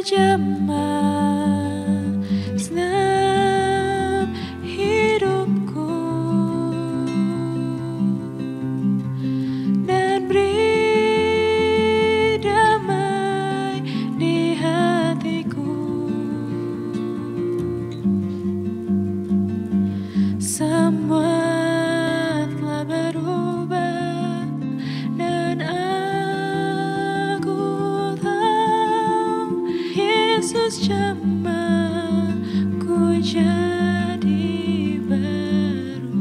Jamah senam hidupku dan beri damai di hatiku. Semua telah berubah dan aku tahu Yesus jamah ku jadi baru.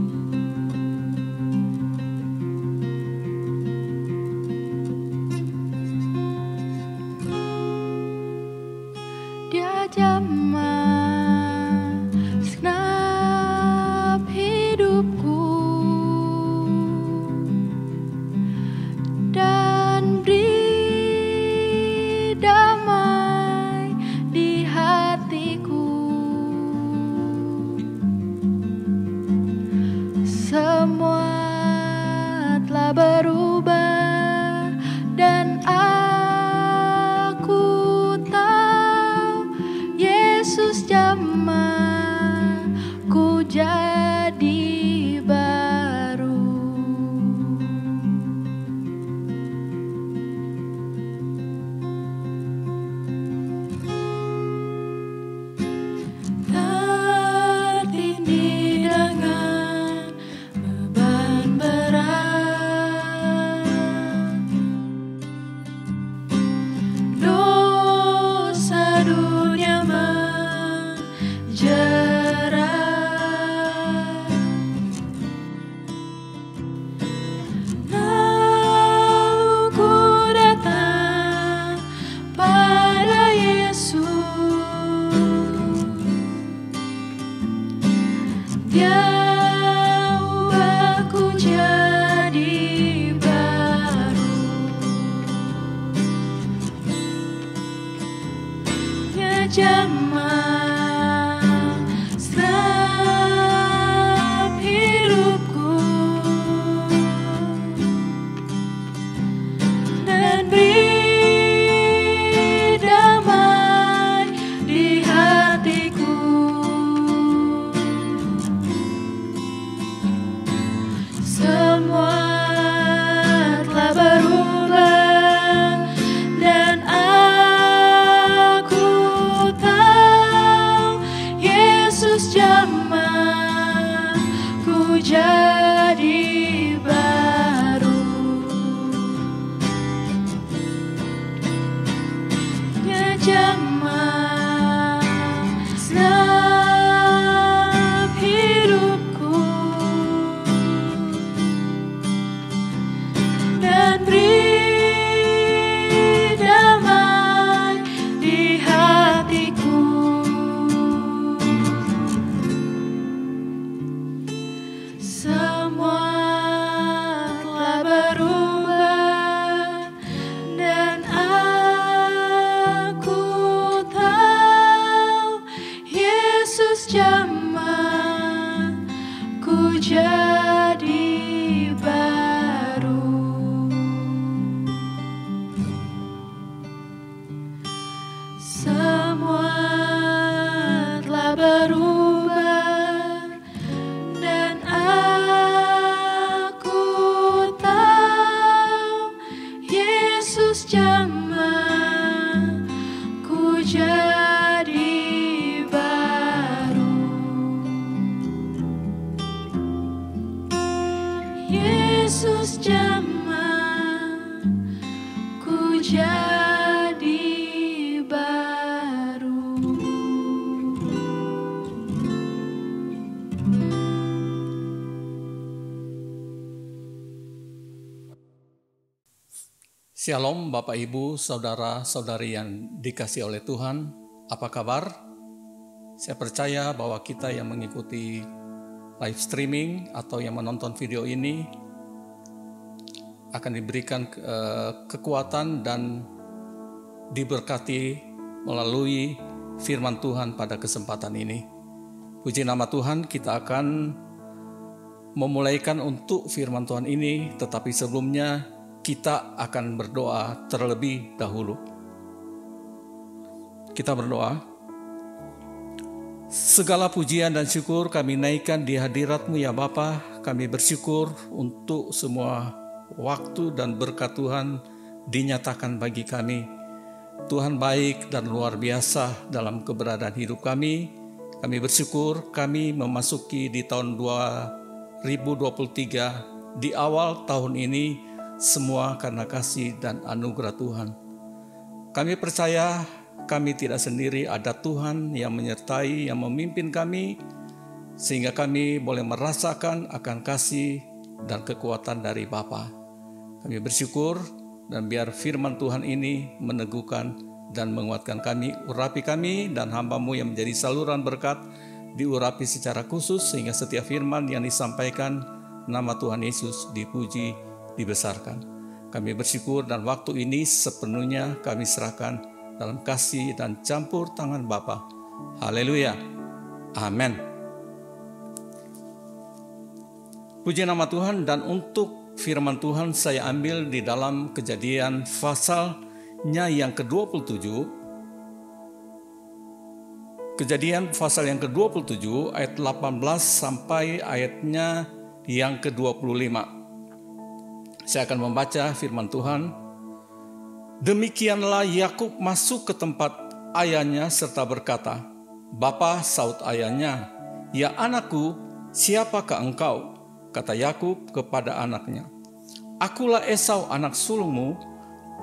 Dia jamah segenap hidupku dan beri damai di hatiku. Semua telah berubah dan aku tahu Yesus jamah ku jadi baru. Tertindih dengan beban berat, dosa dunia menjerat. Lalu ku datang pada Yesus, Dia ubahku jadi baru. Dia jamah segenap hidupku dan beri damai di hatiku. Semua telah berubah dan aku tahu Yesus jamah ku jadi baru. Dia jamah segenap hidupku dan beri damai di hatiku. Semua telah berubah dan aku tahu Yesus jamah ku jadi baru. Semua telah berubah dan aku tahu Yesus jamah ku jadi baru. Yesus jamah ku jadi baru. Shalom Bapak Ibu, Saudara-saudari yang dikasihi oleh Tuhan, apa kabar? Saya percaya bahwa kita yang mengikuti live streaming atau yang menonton video ini akan diberikan kekuatan dan diberkati melalui firman Tuhan pada kesempatan ini. Puji nama Tuhan, kita akan memulaikan untuk firman Tuhan ini, tetapi sebelumnya kita akan berdoa terlebih dahulu. Kita berdoa. Segala pujian dan syukur kami naikkan di hadirat-Mu ya Bapa. Kami bersyukur untuk semua waktu dan berkat Tuhan dinyatakan bagi kami. Tuhan baik dan luar biasa dalam keberadaan hidup kami. Kami bersyukur kami memasuki di tahun 2023, di awal tahun ini, semua karena kasih dan anugerah Tuhan. Kami percaya kami tidak sendiri, ada Tuhan yang menyertai, yang memimpin kami, sehingga kami boleh merasakan akan kasih dan kekuatan dari Bapa. Kami bersyukur dan biar firman Tuhan ini meneguhkan dan menguatkan kami, urapi kami dan hamba-Mu yang menjadi saluran berkat, diurapi secara khusus sehingga setiap firman yang disampaikan, nama Tuhan Yesus dipuji, dibesarkan. Kami bersyukur dan waktu ini sepenuhnya kami serahkan dalam kasih dan campur tangan Bapa. Haleluya. Amin. Puji nama Tuhan. Dan untuk firman Tuhan saya ambil di dalam Kejadian pasalnya yang ke-27. Kejadian pasal yang ke-27 ayat 18 sampai ayatnya yang ke-25. Saya akan membaca firman Tuhan. Demikianlah Yakub masuk ke tempat ayahnya serta berkata, "Bapa," saut ayahnya, "Ya anakku, siapakah engkau?" Kata Yakub kepada anaknya, "Akulah Esau anak sulungmu,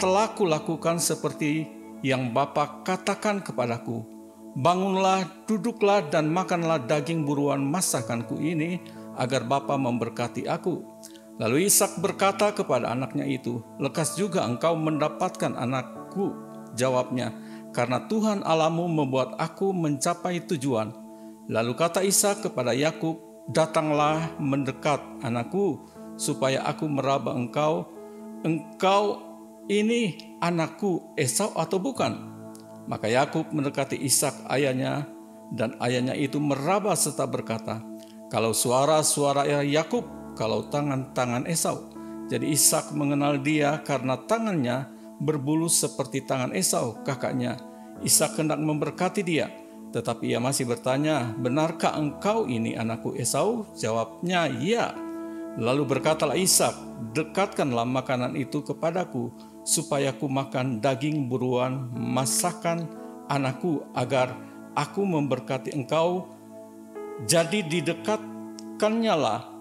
telah kulakukan seperti yang Bapa katakan kepadaku. Bangunlah, duduklah dan makanlah daging buruan masakanku ini, agar Bapa memberkati aku." Lalu Ishak berkata kepada anaknya itu, "Lekas juga engkau mendapatkan anakku." Jawabnya, "Karena Tuhan Allahmu membuat aku mencapai tujuan." Lalu kata Ishak kepada Yakub, "Datanglah mendekat anakku, supaya aku meraba engkau. Engkau ini anakku Esau atau bukan?" Maka Yakub mendekati Ishak ayahnya, dan ayahnya itu meraba serta berkata, "Kalau suara Yakub, kalau tangan Esau." Jadi Ishak mengenal dia karena tangannya berbulu seperti tangan Esau kakaknya. Ishak hendak memberkati dia, tetapi ia masih bertanya, "Benarkah engkau ini anakku Esau?" Jawabnya, "Ya." Lalu berkatalah Ishak, "Dekatkanlah makanan itu kepadaku, supaya aku makan daging buruan masakan anakku, agar aku memberkati engkau." Jadi didekatkannya lah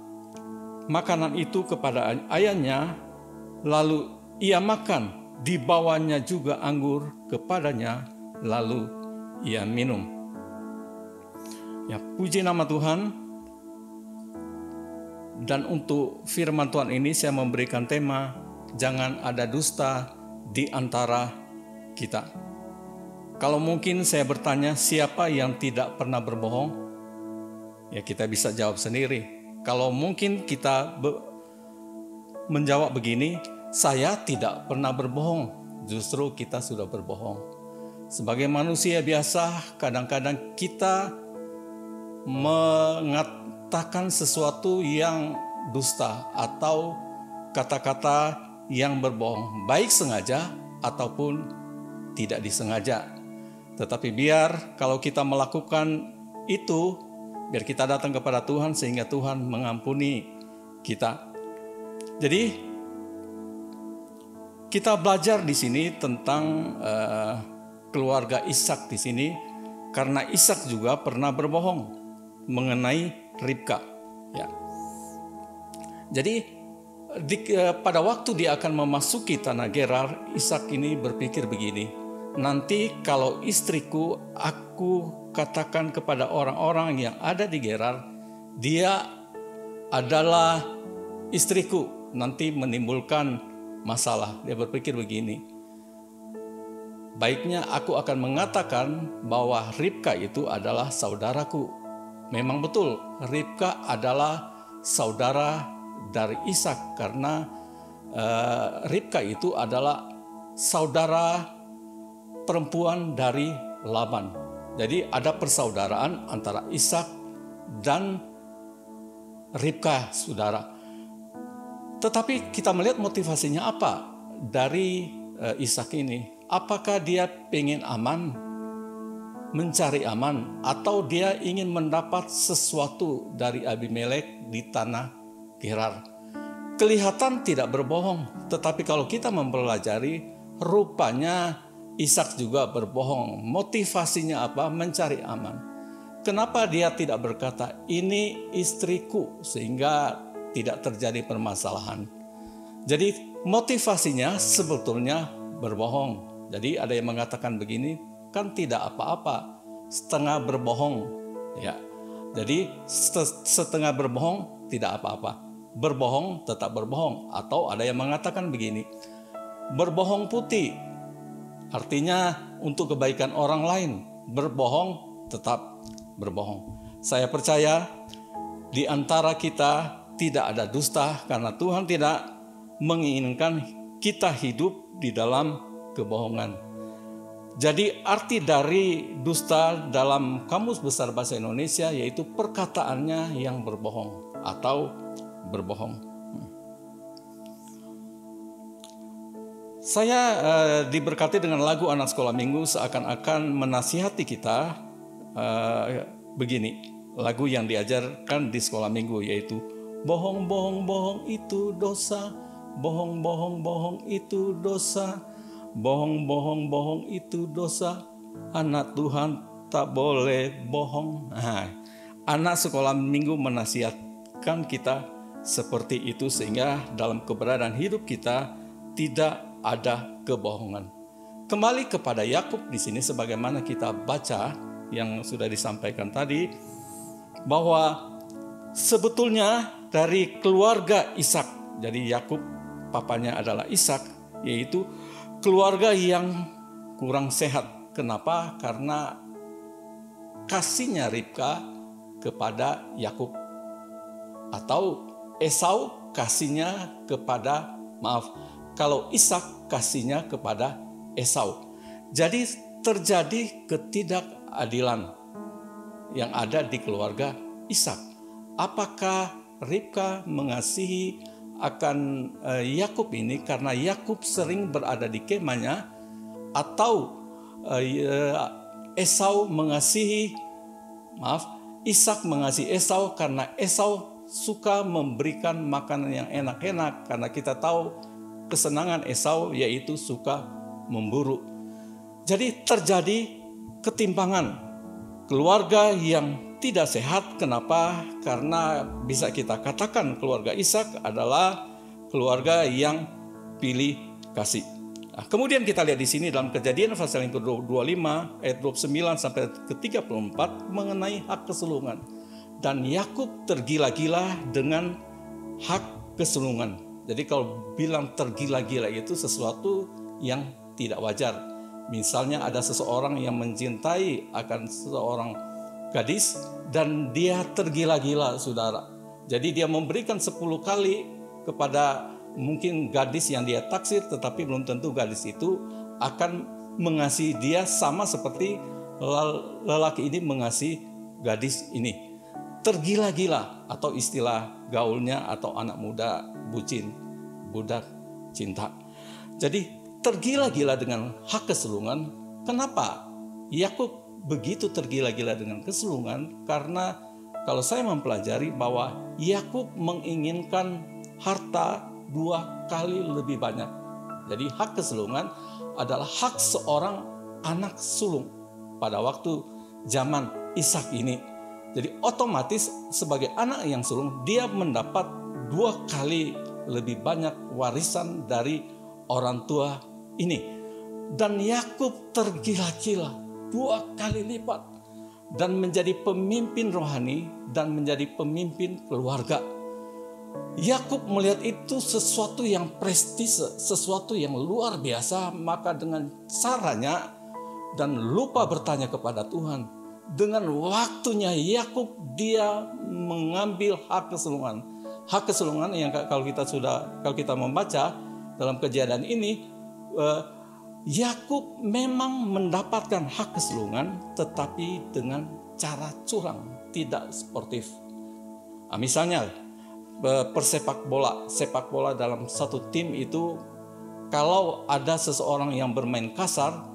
makanan itu kepada ayahnya, lalu ia makan, dibawanya juga anggur kepadanya, lalu ia minum. Ya, puji nama Tuhan. Dan untuk firman Tuhan ini saya memberikan tema, jangan ada dusta di antara kita. Kalau mungkin saya bertanya, siapa yang tidak pernah berbohong? Ya, kita bisa jawab sendiri. Kalau mungkin kita menjawab begini, saya tidak pernah berbohong, justru kita sudah berbohong. Sebagai manusia biasa, kadang-kadang kita mengatakan sesuatu yang dusta atau kata-kata yang berbohong, baik sengaja ataupun tidak disengaja. Tetapi biar kalau kita melakukan itu, biar kita datang kepada Tuhan sehingga Tuhan mengampuni kita. Jadi kita belajar di sini tentang keluarga Ishak di sini, karena Ishak juga pernah berbohong mengenai Ribka. Ya. Jadi pada waktu dia akan memasuki tanah Gerar, Ishak ini berpikir begini, nanti kalau istriku aku katakan kepada orang-orang yang ada di Gerar, dia adalah istriku, nanti menimbulkan masalah. Dia berpikir begini, baiknya aku akan mengatakan bahwa Ribka itu adalah saudaraku. Memang betul, Ribka adalah saudara dari Ishak, karena Ribka itu adalah saudara perempuan dari Laban. Jadi ada persaudaraan antara Ishak dan Ribka, saudara. Tetapi kita melihat motivasinya apa dari Ishak ini. Apakah dia pengen aman? mencari aman, atau dia ingin mendapat sesuatu dari Abimelek di tanah Gerar. Kelihatan tidak berbohong, tetapi kalau kita mempelajari, rupanya Ishak juga berbohong. Motivasinya apa? Mencari aman. Kenapa dia tidak berkata, ini istriku, sehingga tidak terjadi permasalahan? Jadi motivasinya sebetulnya berbohong. Jadi ada yang mengatakan begini, kan tidak apa-apa, setengah berbohong. Ya, jadi setengah berbohong tidak apa-apa. Berbohong tetap berbohong. Atau ada yang mengatakan begini, berbohong putih, artinya untuk kebaikan orang lain. Berbohong tetap berbohong. Saya percaya di antara kita tidak ada dusta, karena Tuhan tidak menginginkan kita hidup di dalam kebohongan. Jadi arti dari dusta dalam Kamus Besar Bahasa Indonesia yaitu perkataannya yang berbohong atau berbohong. Saya diberkati dengan lagu anak sekolah minggu seakan-akan menasihati kita begini. Lagu yang diajarkan di sekolah minggu yaitu bohong, bohong, bohong itu dosa. Bohong, bohong, bohong itu dosa. Bohong, bohong, bohong itu dosa. Anak Tuhan tak boleh bohong. Nah, anak sekolah minggu menasihatkan kita seperti itu sehingga dalam keberadaan hidup kita tidak ada kebohongan. Kembali kepada Yakub di sini sebagaimana kita baca yang sudah disampaikan tadi, bahwa sebetulnya dari keluarga Ishak, jadi Yakub papanya adalah Ishak, yaitu keluarga yang kurang sehat. Kenapa? Karena kasihnya Ribka kepada Yakub, atau Esau kasihnya kepada, kalau Ishak kasihnya kepada Esau. Jadi terjadi ketidakadilan yang ada di keluarga Ishak. Apakah Ribka mengasihi akan Yakub ini karena Yakub sering berada di kemahnya, atau Esau mengasihi, Ishak mengasihi Esau karena Esau suka memberikan makanan yang enak-enak, karena kita tahu kesenangan Esau yaitu suka memburu. Jadi terjadi ketimpangan keluarga yang tidak sehat. Kenapa? Karena bisa kita katakan keluarga Ishak adalah keluarga yang pilih kasih. Nah, kemudian kita lihat di sini dalam Kejadian pasal yang ke-25 ayat 29 sampai ke-34 mengenai hak kesulungan. Dan Yakub tergila-gila dengan hak kesulungan. Jadi kalau bilang tergila-gila itu sesuatu yang tidak wajar. Misalnya ada seseorang yang mencintai akan seseorang gadis dan dia tergila-gila, saudara. Jadi dia memberikan 10 kali kepada mungkin gadis yang dia taksir, tetapi belum tentu gadis itu akan mengasihi dia sama seperti lelaki ini mengasihi gadis ini. Tergila-gila, atau istilah gaulnya atau anak muda bucin, budak cinta. Jadi tergila-gila dengan hak kesulungan. Kenapa Yakub begitu tergila-gila dengan kesulungan? Karena kalau saya mempelajari bahwa Yakub menginginkan harta 2 kali lebih banyak. Jadi hak kesulungan adalah hak seorang anak sulung pada waktu zaman Ishak ini. Jadi otomatis sebagai anak yang sulung dia mendapat 2 kali lebih banyak warisan dari orang tua ini. Dan Yakub tergila-gila 2 kali lipat dan menjadi pemimpin rohani dan menjadi pemimpin keluarga. Yakub melihat itu sesuatu yang prestise, sesuatu yang luar biasa, maka dengan caranya dan lupa bertanya kepada Tuhan, dengan waktunya Yakub dia mengambil hak kesulungan. Hak kesulungan yang kalau kita membaca dalam kejadian ini, Yakub memang mendapatkan hak kesulungan tetapi dengan cara curang, tidak sportif. Misalnya sepak bola dalam satu tim itu, kalau ada seseorang yang bermain kasar,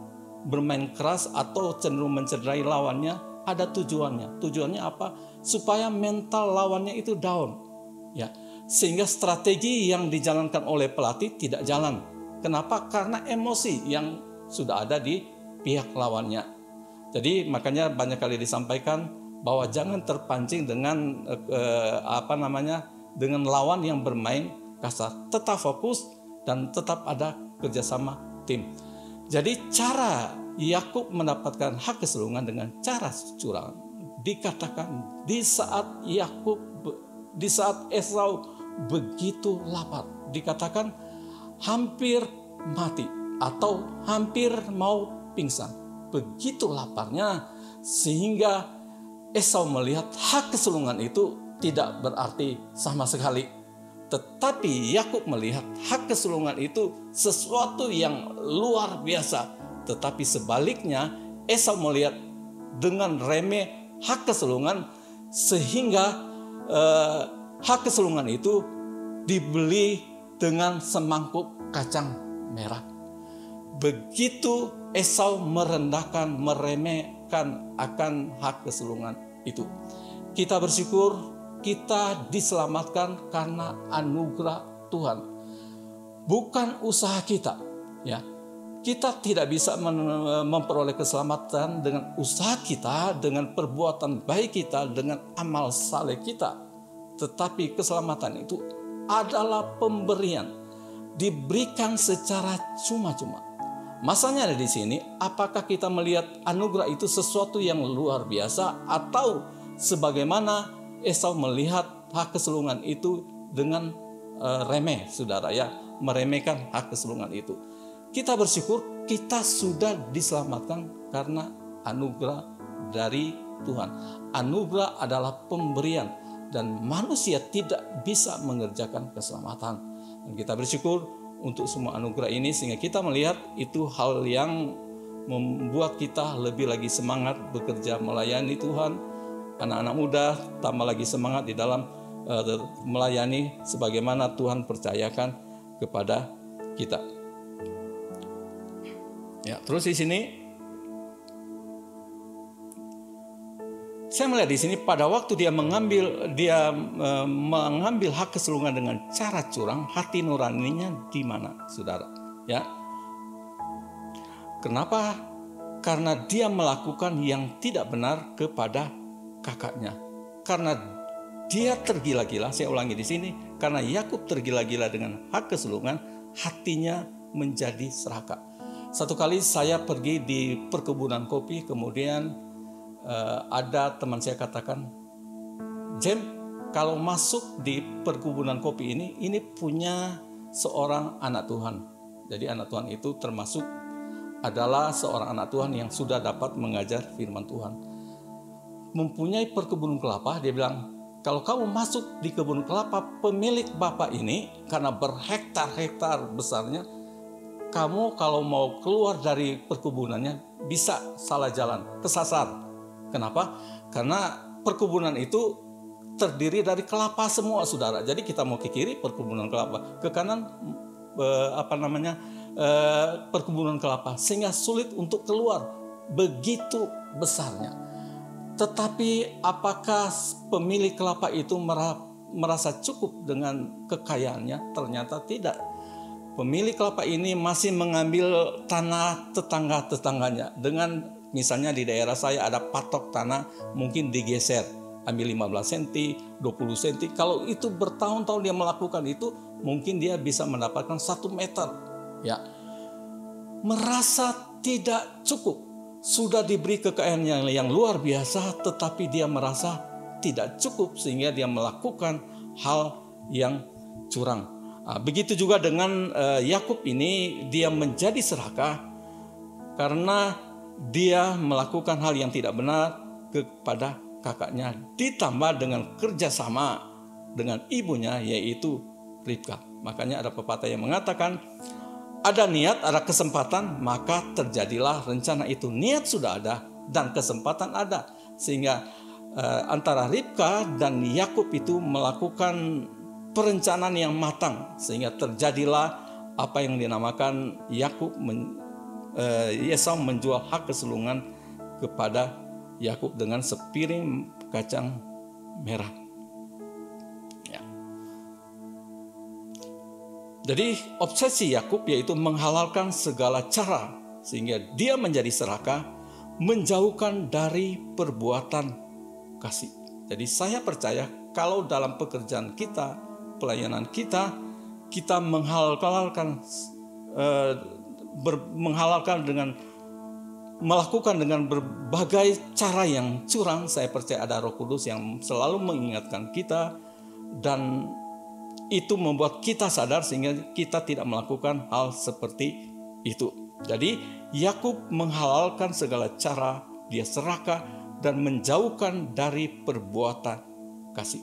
bermain keras atau cenderung mencederai lawannya ada tujuannya. Tujuannya apa? Supaya mental lawannya itu down. Ya, sehingga strategi yang dijalankan oleh pelatih tidak jalan. Kenapa? Karena emosi yang sudah ada di pihak lawannya. Jadi makanya banyak kali disampaikan bahwa jangan terpancing dengan dengan lawan yang bermain kasar. Tetap fokus dan tetap ada kerjasama tim. Jadi cara Yakub mendapatkan hak keseluruhan dengan cara curang. Dikatakan di saat Esau begitu lapar, dikatakan hampir mati atau hampir mau pingsan. Begitu laparnya sehingga Esau melihat hak keseluruhan itu tidak berarti sama sekali. Tetapi Yakub melihat hak keseluruhan itu sesuatu yang luar biasa. Tetapi sebaliknya Esau melihat dengan remeh hak keseluruhan sehingga hak keseluruhan itu dibeli dengan semangkuk kacang merah. Begitu Esau meremehkan akan hak keseluruhan itu. Kita bersyukur kita diselamatkan karena anugerah Tuhan. Bukan usaha kita, ya. Kita tidak bisa memperoleh keselamatan dengan usaha kita, dengan perbuatan baik kita, dengan amal saleh kita. Tetapi keselamatan itu adalah pemberian, diberikan secara cuma-cuma. Masanya ada di sini, apakah kita melihat anugerah itu sesuatu yang luar biasa atau sebagaimana Esau melihat hak keseluruhan itu dengan remeh, saudara, ya, meremehkan hak keseluruhan itu. Kita bersyukur kita sudah diselamatkan karena anugerah dari Tuhan. Anugerah adalah pemberian dan manusia tidak bisa mengerjakan keselamatan. Dan kita bersyukur untuk semua anugerah ini sehingga kita melihat itu hal yang membuat kita lebih lagi semangat bekerja melayani Tuhan. Anak-anak muda tambah lagi semangat di dalam melayani sebagaimana Tuhan percayakan kepada kita. Ya, terus di sini saya melihat di sini pada waktu dia mengambil hak keseluruhan dengan cara curang, hati nuraninya di mana, saudara? Ya, kenapa? Karena dia melakukan yang tidak benar kepada kakaknya. Karena dia tergila-gila, saya ulangi di sini, karena Yakub tergila-gila dengan hak keseluruhan, hatinya menjadi serakah. Satu kali saya pergi di perkebunan kopi, kemudian ada teman saya katakan, Jem, kalau masuk di perkebunan kopi ini punya seorang anak Tuhan. Jadi anak Tuhan itu termasuk adalah seorang anak Tuhan yang sudah dapat mengajar firman Tuhan. Mempunyai perkebunan kelapa, dia bilang, kalau kamu masuk di kebun kelapa pemilik bapak ini, karena berhektar-hektar besarnya, kamu kalau mau keluar dari perkebunannya bisa salah jalan, kesasar. Kenapa? Karena perkebunan itu terdiri dari kelapa semua, saudara. Jadi kita mau ke kiri perkebunan kelapa, ke kanan perkebunan kelapa, sehingga sulit untuk keluar. Begitu besarnya. Tetapi apakah pemilik kelapa itu merasa cukup dengan kekayaannya? Ternyata tidak. Pemilik kelapa ini masih mengambil tanah tetangga-tetangganya. Dengan misalnya di daerah saya ada patok tanah mungkin digeser. Ambil 15 cm, 20 cm. Kalau itu bertahun-tahun dia melakukan itu, mungkin dia bisa mendapatkan 1 meter. Ya. Merasa tidak cukup. Sudah diberi kekayaan yang luar biasa, tetapi dia merasa tidak cukup sehingga dia melakukan hal yang curang. Begitu juga dengan Yakub ini, dia menjadi serakah karena dia melakukan hal yang tidak benar kepada kakaknya, ditambah dengan kerjasama dengan ibunya yaitu Ribka. Makanya ada pepatah yang mengatakan, ada niat, ada kesempatan, maka terjadilah rencana itu. Niat sudah ada dan kesempatan ada. Sehingga antara Ribka dan Yakub itu melakukan perencanaan yang matang. Sehingga terjadilah apa yang dinamakan Yakub Esau menjual hak kesulungan kepada Yakub dengan sepiring kacang merah. Ya. Jadi obsesi Yakub yaitu menghalalkan segala cara sehingga dia menjadi serakah, menjauhkan dari perbuatan kasih. Jadi saya percaya kalau dalam pekerjaan kita, pelayanan kita menghalalkan melakukan dengan berbagai cara yang curang. Saya percaya ada Roh Kudus yang selalu mengingatkan kita, dan itu membuat kita sadar sehingga kita tidak melakukan hal seperti itu. Jadi Yakub menghalalkan segala cara, dia serakah dan menjauhkan dari perbuatan kasih.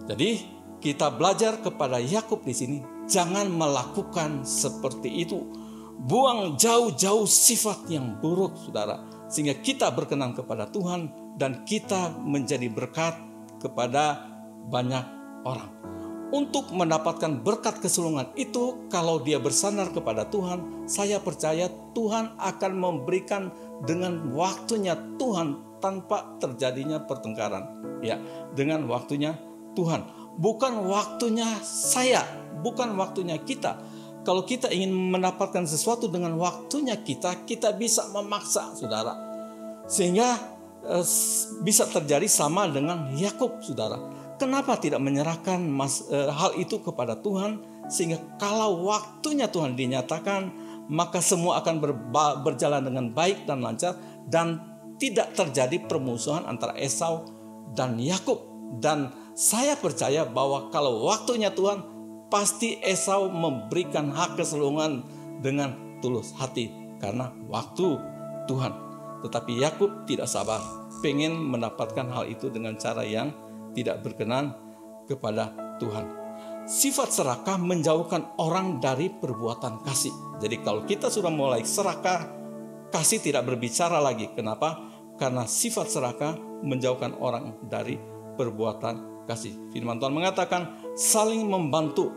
Jadi kita belajar kepada Yakub di sini, jangan melakukan seperti itu. Buang jauh-jauh sifat yang buruk, saudara, sehingga kita berkenan kepada Tuhan dan kita menjadi berkat kepada banyak orang. Untuk mendapatkan berkat kesulungan itu, kalau dia bersandar kepada Tuhan, saya percaya Tuhan akan memberikan dengan waktunya Tuhan tanpa terjadinya pertengkaran. Ya, dengan waktunya Tuhan, bukan waktunya saya, bukan waktunya kita. Kalau kita ingin mendapatkan sesuatu dengan waktunya kita bisa memaksa, saudara. Sehingga bisa terjadi sama dengan Yakub, saudara. Kenapa tidak menyerahkan hal itu kepada Tuhan? Sehingga kalau waktunya Tuhan dinyatakan, maka semua akan berjalan dengan baik dan lancar. Dan tidak terjadi permusuhan antara Esau dan Yakub. Dan saya percaya bahwa kalau waktunya Tuhan, pasti Esau memberikan hak kesulungan dengan tulus hati karena waktu Tuhan. Tetapi Yakub tidak sabar, pengen mendapatkan hal itu dengan cara yang tidak berkenan kepada Tuhan. Sifat serakah menjauhkan orang dari perbuatan kasih. Jadi kalau kita sudah mulai serakah, kasih tidak berbicara lagi. Kenapa? Karena sifat serakah menjauhkan orang dari perbuatan kasih. Firman Tuhan mengatakan saling membantu,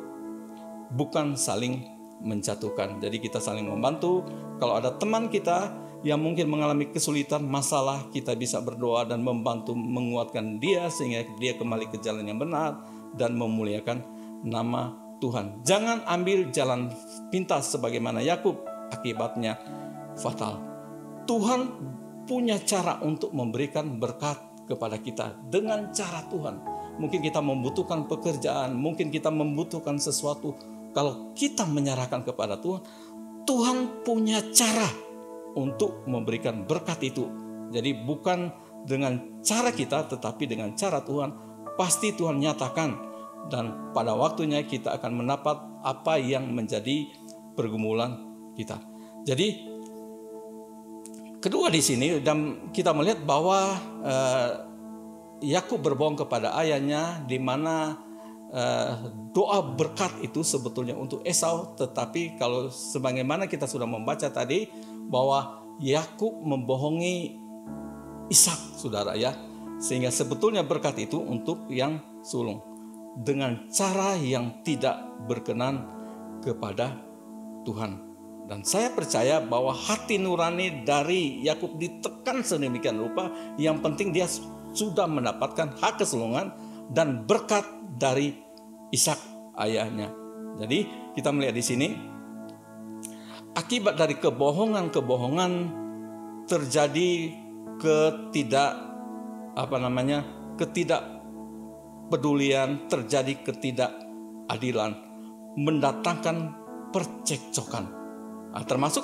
bukan saling menjatuhkan. Jadi kita saling membantu. Kalau ada teman kita yang mungkin mengalami kesulitan, masalah, kita bisa berdoa dan membantu menguatkan dia sehingga dia kembali ke jalan yang benar dan memuliakan nama Tuhan. Jangan ambil jalan pintas sebagaimana Yakub, akibatnya fatal. Tuhan punya cara untuk memberikan berkat kepada kita dengan cara Tuhan. Mungkin kita membutuhkan pekerjaan, mungkin kita membutuhkan sesuatu. Kalau kita menyerahkan kepada Tuhan, Tuhan punya cara untuk memberikan berkat itu. Jadi bukan dengan cara kita, tetapi dengan cara Tuhan. Pasti Tuhan nyatakan, dan pada waktunya kita akan mendapat apa yang menjadi pergumulan kita. Jadi kedua di sini, dan kita melihat bahwa Yakub berbohong kepada ayahnya, di mana doa berkat itu sebetulnya untuk Esau. Tetapi kalau sebagaimana kita sudah membaca tadi, bahwa Yakub membohongi Ishak, saudara ya, sehingga sebetulnya berkat itu untuk yang sulung dengan cara yang tidak berkenan kepada Tuhan. Dan saya percaya bahwa hati nurani dari Yakub ditekan sedemikian rupa, yang penting dia sudah mendapatkan hak kesulungan dan berkat dari Ishak ayahnya. Jadi kita melihat di sini, akibat dari kebohongan-kebohongan terjadi ketidakpedulian, terjadi ketidakadilan, mendatangkan percekcokan. Termasuk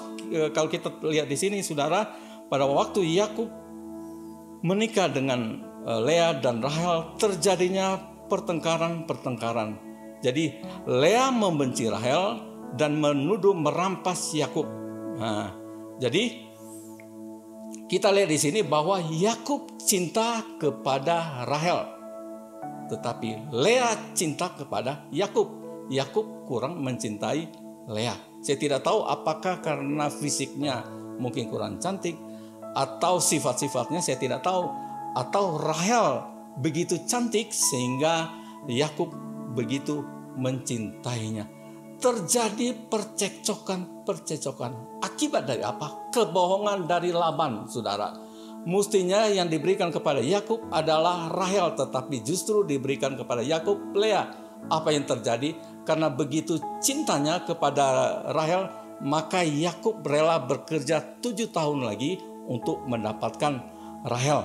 kalau kita lihat di sini, saudara, pada waktu Yakub menikah dengan Lea dan Rahel, terjadinya pertengkaran. Jadi Lea membenci Rahel dan menuduh merampas Yakub. Jadi kita lihat di sini bahwa Yakub cinta kepada Rahel, tetapi Lea cinta kepada Yakub. Yakub kurang mencintai Lea. Saya tidak tahu apakah karena fisiknya mungkin kurang cantik, atau sifat-sifatnya saya tidak tahu, atau Rahel begitu cantik sehingga Yakub begitu mencintainya. terjadi percekcokan. Akibat dari apa? Kebohongan dari Laban, saudara. Mestinya yang diberikan kepada Yakub adalah Rahel, tetapi justru diberikan kepada Yakub Lea. Apa yang terjadi? Karena begitu cintanya kepada Rahel, maka Yakub rela bekerja 7 tahun lagi untuk mendapatkan Rahel.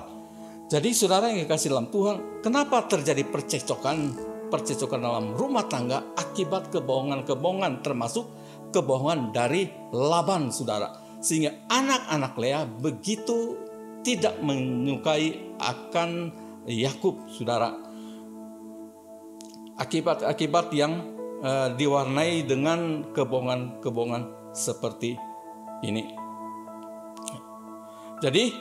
Jadi saudara yang dikasih dalam Tuhan, kenapa terjadi percekcokan dalam rumah tangga akibat kebohongan-kebohongan, termasuk kebohongan dari Laban, saudara. Sehingga anak-anak Lea begitu tidak menyukai akan Yakub, saudara. Akibat yang diwarnai dengan kebohongan-kebohongan seperti ini. Jadi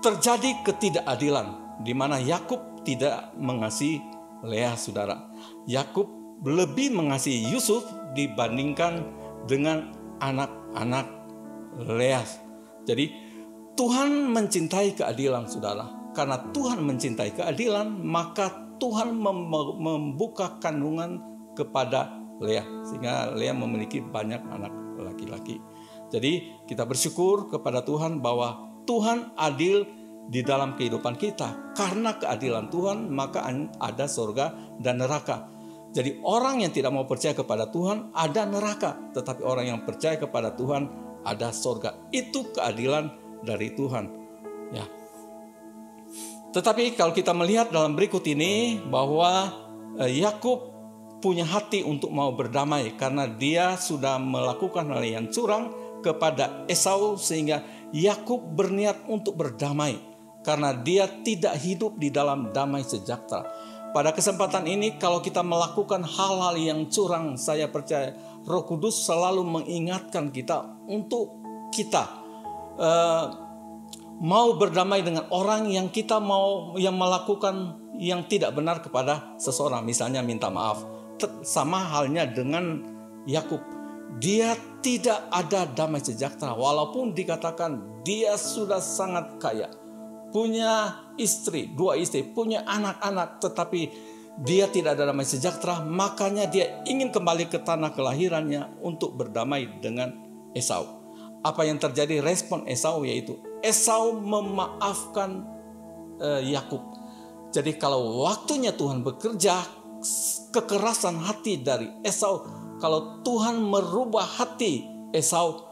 terjadi ketidakadilan di mana Yakub tidak mengasihi Lea, saudara. Yakub lebih mengasihi Yusuf dibandingkan dengan anak-anak Lea. Jadi Tuhan mencintai keadilan, saudara. Karena Tuhan mencintai keadilan, maka Tuhan membuka kandungan kepada Lea, sehingga Lea memiliki banyak anak laki-laki. Jadi kita bersyukur kepada Tuhan bahwa Tuhan adil di dalam kehidupan kita. Karena keadilan Tuhan, maka ada surga dan neraka. Jadi orang yang tidak mau percaya kepada Tuhan ada neraka, tetapi orang yang percaya kepada Tuhan ada surga. Itu keadilan dari Tuhan, ya. Tetapi kalau kita melihat dalam berikut ini bahwa Yakub punya hati untuk mau berdamai karena dia sudah melakukan hal yang curang kepada Esau, sehingga Yakub berniat untuk berdamai karena dia tidak hidup di dalam damai sejahtera. Pada kesempatan ini kalau kita melakukan hal-hal yang curang, saya percaya Roh Kudus selalu mengingatkan kita untuk kita mau berdamai dengan orang yang yang melakukan yang tidak benar kepada seseorang, misalnya minta maaf. Sama halnya dengan Yakub, dia tidak ada damai sejahtera walaupun dikatakan dia sudah sangat kaya, punya istri, 2 istri, punya anak-anak, tetapi dia tidak ada damai sejahtera. Makanya dia ingin kembali ke tanah kelahirannya untuk berdamai dengan Esau. Apa yang terjadi? Respon Esau yaitu Esau memaafkan Yakub. Jadi kalau waktunya Tuhan bekerja, kekerasan hati dari Esau, kalau Tuhan merubah hati Esau,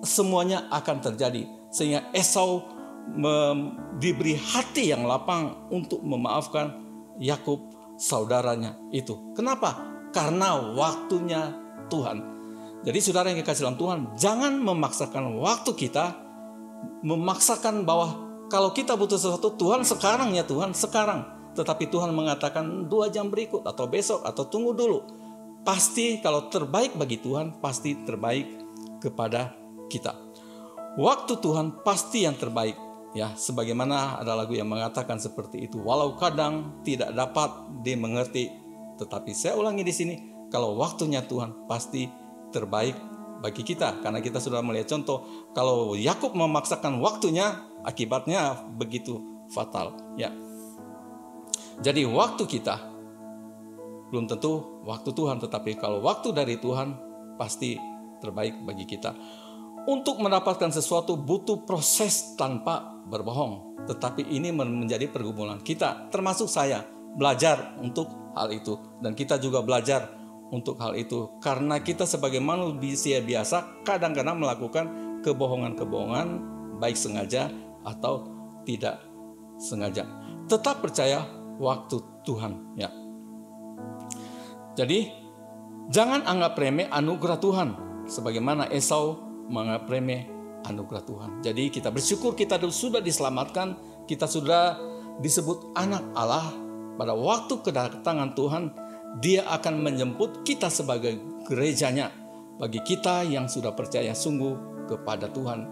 semuanya akan terjadi. Sehingga Esau diberi hati yang lapang untuk memaafkan Yakub, saudaranya itu. Kenapa? Karena waktunya Tuhan. Jadi saudara yang dikasih dalam Tuhan, jangan memaksakan waktu kita, memaksakan bahwa kalau kita butuh sesuatu, Tuhan sekarang ya Tuhan, sekarang. Tetapi Tuhan mengatakan 2 jam berikut atau besok atau tunggu dulu. Pasti kalau terbaik bagi Tuhan, pasti terbaik kepada kita. Waktu Tuhan pasti yang terbaik. Ya, sebagaimana ada lagu yang mengatakan seperti itu. Walau kadang tidak dapat dimengerti, tetapi saya ulangi di sini, kalau waktunya Tuhan pasti terbaik bagi kita. Karena kita sudah melihat contoh, kalau Yakub memaksakan waktunya, akibatnya begitu fatal. Ya. Jadi waktu kita belum tentu waktu Tuhan, tetapi kalau waktu dari Tuhan pasti terbaik bagi kita. Untuk mendapatkan sesuatu butuh proses tanpa berbohong. Tetapi ini menjadi pergumulan kita, termasuk saya, belajar untuk hal itu. Dan kita juga belajar untuk hal itu. Karena kita sebagai manusia biasa kadang-kadang melakukan kebohongan-kebohongan, baik sengaja atau tidak sengaja. Tetap percaya waktu Tuhan, ya. Jadi jangan anggap remeh anugerah Tuhan sebagaimana Esau menganggap remeh anugerah Tuhan. Jadi kita bersyukur kita sudah diselamatkan, kita sudah disebut anak Allah. Pada waktu kedatangan Tuhan, Dia akan menjemput kita sebagai gerejanya. Bagi kita yang sudah percaya sungguh kepada Tuhan.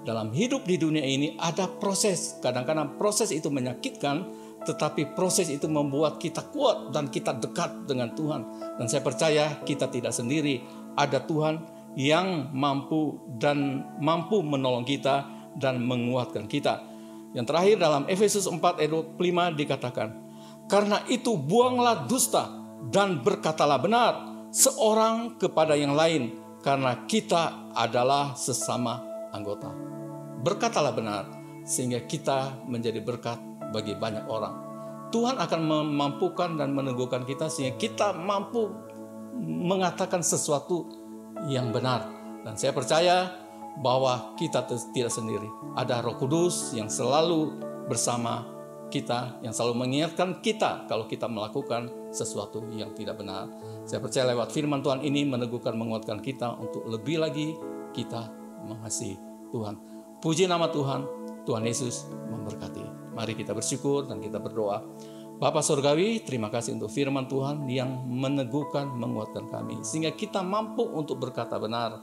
Dalam hidup di dunia ini ada proses. Kadang-kadang proses itu menyakitkan, tetapi proses itu membuat kita kuat dan kita dekat dengan Tuhan. Dan saya percaya kita tidak sendiri. Ada Tuhan yang mampu menolong kita dan menguatkan kita. Yang terakhir dalam Efesus 4 ayat 25 dikatakan, karena itu buanglah dusta dan berkatalah benar, seorang kepada yang lain, karena kita adalah sesama anggota. Berkatalah benar, sehingga kita menjadi berkat bagi banyak orang. Tuhan akan memampukan dan meneguhkan kita sehingga kita mampu mengatakan sesuatu yang benar. Dan saya percaya bahwa kita tidak sendiri. Ada Roh Kudus yang selalu bersama kita, yang selalu mengingatkan kita kalau kita melakukan sesuatu yang tidak benar. Saya percaya lewat firman Tuhan ini meneguhkan, menguatkan kita untuk lebih lagi kita mengasihi Tuhan. Puji nama Tuhan, Tuhan Yesus memberkati. Mari kita bersyukur dan kita berdoa. Bapa Surgawi, terima kasih untuk firman Tuhan yang meneguhkan, menguatkan kami, sehingga kita mampu untuk berkata benar.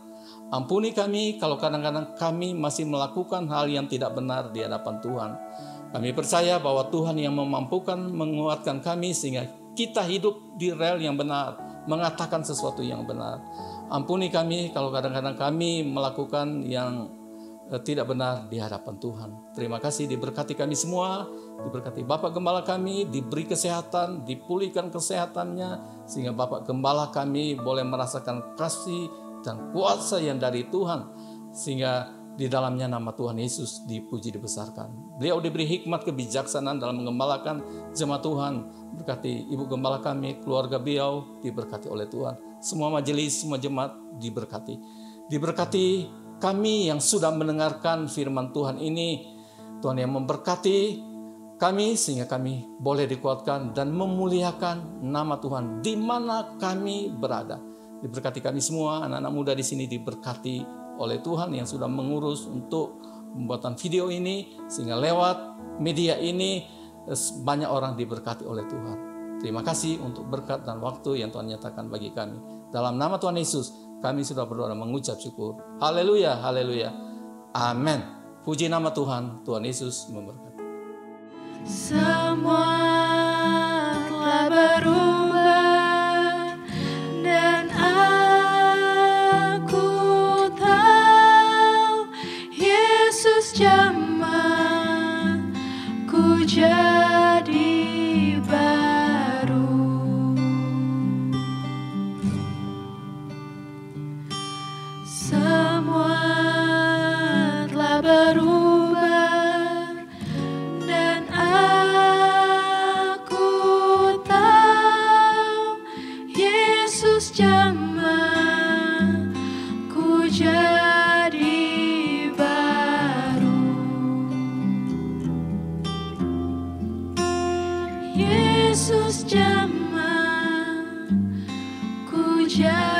Ampuni kami kalau kadang-kadang kami masih melakukan hal yang tidak benar di hadapan Tuhan. Kami percaya bahwa Tuhan yang memampukan, menguatkan kami sehingga kita hidup di rel yang benar, mengatakan sesuatu yang benar. Ampuni kami kalau kadang-kadang kami melakukan yang tidak benar di hadapan Tuhan. Terima kasih, diberkati kami semua, diberkati Bapak Gembala kami, diberi kesehatan, dipulihkan kesehatannya, sehingga Bapak Gembala kami boleh merasakan kasih dan kuasa yang dari Tuhan, sehingga di dalamnya nama Tuhan Yesus dipuji, dibesarkan. Beliau diberi hikmat kebijaksanaan dalam menggembalakan jemaat Tuhan. Berkati Ibu Gembala kami, keluarga beliau diberkati oleh Tuhan. Semua majelis, semua jemaat diberkati. Diberkati kami yang sudah mendengarkan firman Tuhan ini. Tuhan yang memberkati kami sehingga kami boleh dikuatkan dan memuliakan nama Tuhan di mana kami berada. Diberkati kami semua, anak-anak muda di sini diberkati oleh Tuhan yang sudah mengurus untuk pembuatan video ini, sehingga lewat media ini banyak orang diberkati oleh Tuhan. Terima kasih untuk berkat dan waktu yang Tuhan nyatakan bagi kami. Dalam nama Tuhan Yesus, kami sudah berdoa dan mengucap syukur. Haleluya, haleluya. Amin. Puji nama Tuhan, Tuhan Yesus memberkati. Semua telah berubah dan aku tahu Yesus jamah ku jadi baru. Semua telah berubah dan aku tahu Yesus jamah ku jadi baru. Yesus jamah ku jadi